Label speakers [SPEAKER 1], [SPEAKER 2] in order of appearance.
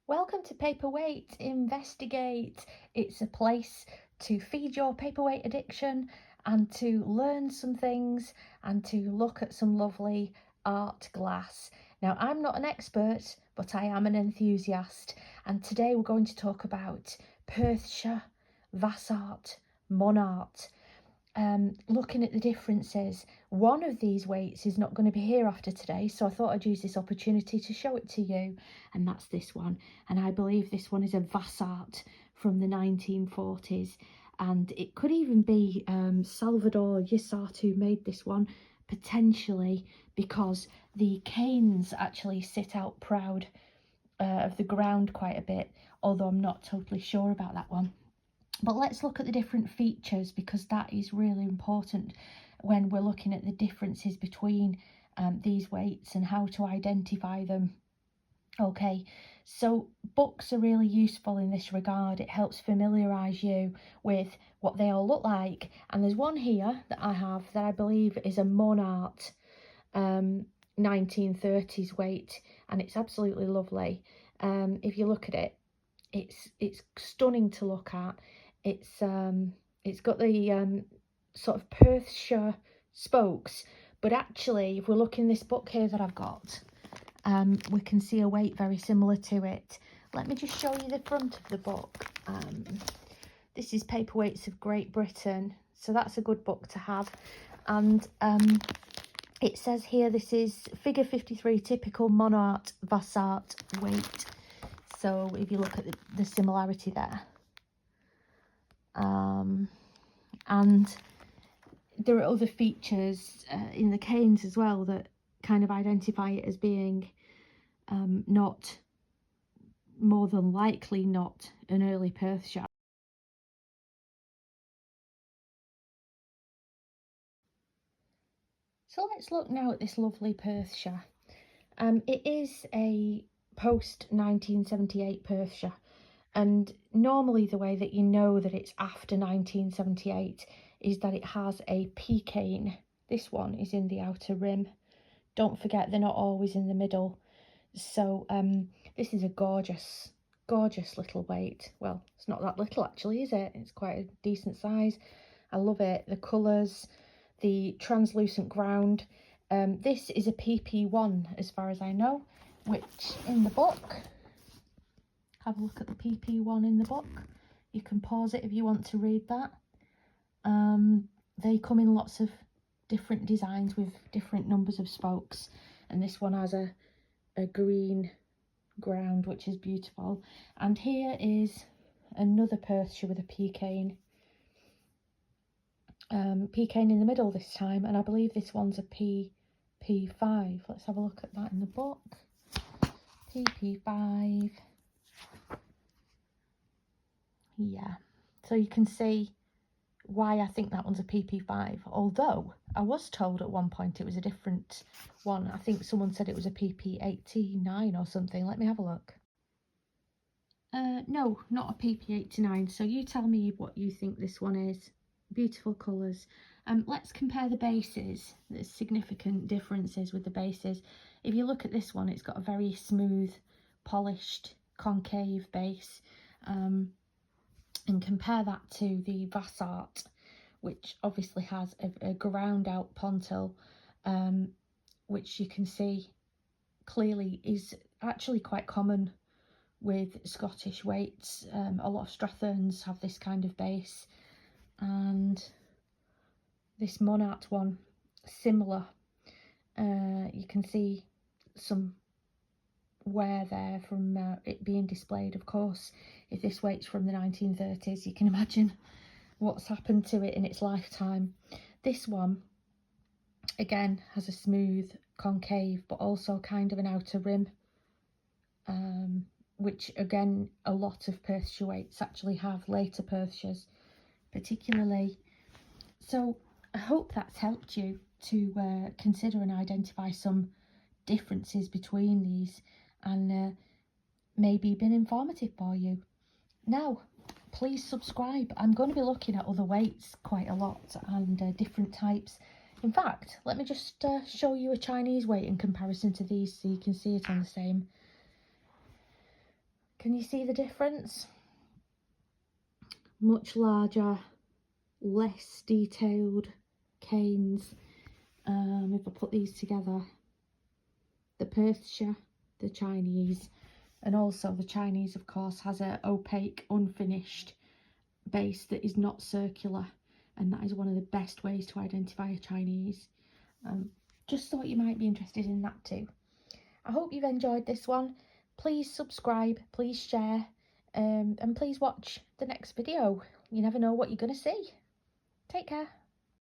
[SPEAKER 1] Welcome to Paperweight Investigate. It's a place to feed your paperweight addiction and to learn some things and to look at some lovely art glass. Now, I'm not an expert, but I am an enthusiast, and today we're going to talk about Perthshire, Vasart, Monart. Looking at the differences. One of these weights is not going to be here after today, so I thought I'd use this opportunity to show it to you, and that's this one. And I believe this one is a Vasart from the 1940s, and it could even be Salvador Yasart who made this one, potentially, because the canes actually sit out proud of the ground quite a bit, although I'm not totally sure about that one. But let's look at the different features, because that is really important when we're looking at the differences between these weights and how to identify them. Okay, so books are really useful in this regard. It helps familiarise you with what they all look like. And there's one here that I have that I believe is a Monart 1930s weight, and it's absolutely lovely. If you look at it, it's stunning to look at. It's got the sort of Perthshire spokes, but actually, if we look in this book here that I've got, we can see a weight very similar to it. Let me just show you the front of the book. This is Paperweights of Great Britain, so that's a good book to have. And it says here this is figure 53, typical Monart Vasart weight. So if you look at the similarity there. And there are other features in the canes as well that kind of identify it as being not, more than likely not, an early Perthshire. So let's look now at this lovely Perthshire. It is a post 1978 Perthshire. And normally the way that you know that it's after 1978 is that it has a P-cane. This one is in the outer rim. Don't forget, they're not always in the middle. So this is a gorgeous little weight. Well, it's not that little actually, is it? It's quite a decent size. I love it. The colours, the translucent ground. This is a PP1 as far as I know, which in the book, have a look at the PP1 in the book. You can pause it if you want to read that. They come in lots of different designs with different numbers of spokes, and this one has a green ground, which is beautiful. And here is another Perthshire with a P-cane. P-cane in the middle this time, and I believe this one's a PP5. Let's have a look at that in the book. PP5. Yeah, so you can see why I think that one's a PP5, although I was told at one point it was a different one. I think someone said it was a PP89 or something. Let me have a look. No, not a PP89, so you tell me what you think this one is. Beautiful colours. Let's compare the bases. There's significant differences with the bases. If you look at this one, it's got a very smooth, polished, concave base. And compare that to the Vasart, which obviously has a ground out pontil, which you can see clearly is actually quite common with Scottish weights. A lot of Strathurns have this kind of base, and this Monart one, similar. You can see some wear there from it being displayed. Of course, if this weight's from the 1930s, you can imagine what's happened to it in its lifetime. This one again has a smooth concave but also kind of an outer rim, which again a lot of Perthshire weights actually have, later Perthshires particularly. So I hope that's helped you to consider and identify some differences between these, and maybe been informative for you. Now, please subscribe. I'm going to be looking at other weights quite a lot, and different types. In fact, let me just show you a Chinese weight in comparison to these so you can see it on the same Can you see the difference? Much larger, less detailed canes. If I put these together, the Perthshire, the Chinese, and also the Chinese of course has a opaque, unfinished base that is not circular, and that is one of the best ways to identify a Chinese. Just thought you might be interested in that too. I hope you've enjoyed this one. Please subscribe, please share, and please watch the next video. You never know what you're going to see. Take care.